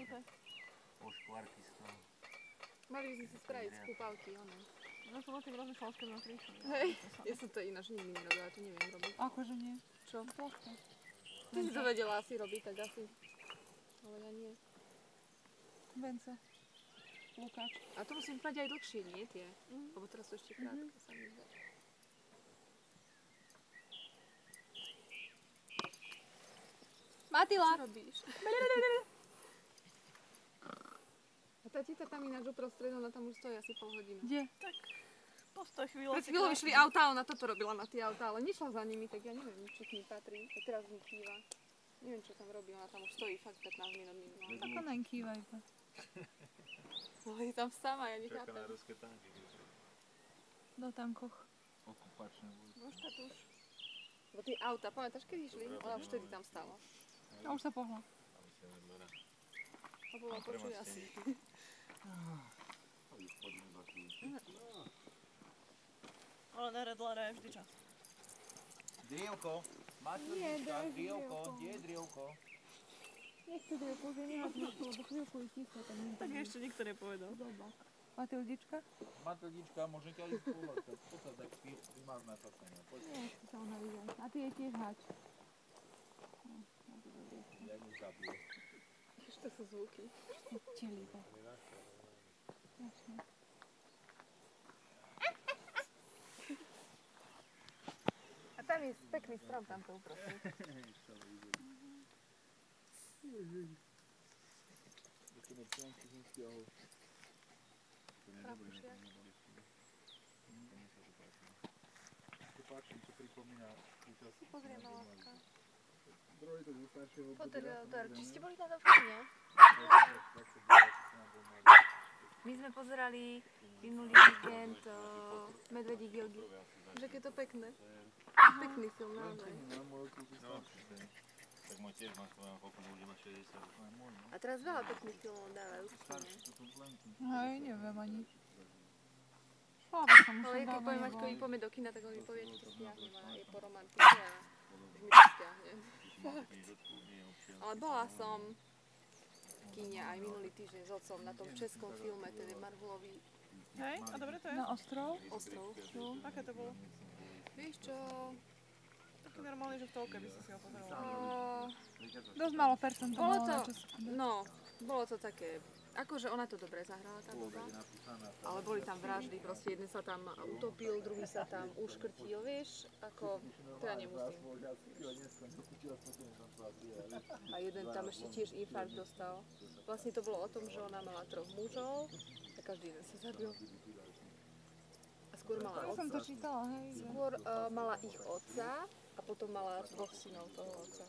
O škvárky z toho. Mali by sme si spraviť z kúpavky, ono. No som o tým rozmýšľala, keď sme prišli. Hej, ja som to ináč nikdy nerobila, to neviem robiť. Akože nie. Čo? Ploška. Ty si to vedela asi robiť, tak asi. Ale ja nie. Vence. Lukáč. A to musím mať aj dlhšie, nie tie? Lebo teraz to ešte krátke sa mi zdá. Matila! Čo robíš? A tá tita tam ináč uprostred, ona tam už stojí asi pol hodinu. Kde? Tak postoj chvíľu. Pred chvíľou vyšli autá, ona toto robila na tie autá, ale nešla za nimi, tak ja neviem, či k ní patrí. A teraz mi kýva. Neviem, čo tam robí, ona tam už stojí fakt 15 minút minimálne. Tak ona im kýva iba. No je tam sama, ja Čaká nechápem. na ruské tanky. Do tankoch. Okupačné budú. Možno už. Bo tie auta, pamätáš, kedy išli? Ona už vtedy tam stála. A už sa pohla. Aby sa nedlera. A bola počuť asi. Ale na redlare je vždy čas. Drievko! Matlička, drievko, kde je drievko? Nechce drievku, že nemá drievku, lebo chvíľku je ticho, tak nie. Tak ešte nikto nepovedal. Matildička? Matlička, môžem ťa ísť pomôcť. Poď tak primáš na časenia. Poď. Nechce sa ona vidieť. A ty je tiež hač. Ja ju zabijem. Ešte sú zvuky. Čelíka. Jasne. A tam je pekný strom tam to uprostred. Pozrieme, láska. Či ste boli na Dauphine? My sme pozerali minulý víkend Medvedí Gilgy. Že je to pekné. Pekný film, naozaj. Tak môj tiež má svojom, koľko ľudí má 60. A teraz veľa pekných filmov dávajú. Hej, neviem ani. Šláva som už Ale keď dávno poviem nebola. Maťkovi, poďme do kina, tak on mi povie, či to stiahnem a je po romantike a už mi to stiahne. Ale bola som v kine aj minulý týždeň s otcom na tom českom filme, ten je Marvelový Hej, a dobre to je? Na ostrov? ostrov. Aké to bolo? Vieš čo? Taký normálny, že v toľke by si si ho pozerala. Dosť málo percent to Bolo malo to, na Česku. no, bolo to také, akože ona to dobre zahrala, tá baba, ale boli tam vraždy, proste jeden sa tam utopil, druhý sa tam uškrtil, vieš, ako, to ja nemusím. A jeden tam ešte tiež infarkt dostal. Vlastne to bolo o tom, že ona mala 3 mužov a každý jeden sa zabil. A skôr mala Ja som to otca. čítala, hej. že- Skôr mala ich otca a potom mala 2 synov toho otca.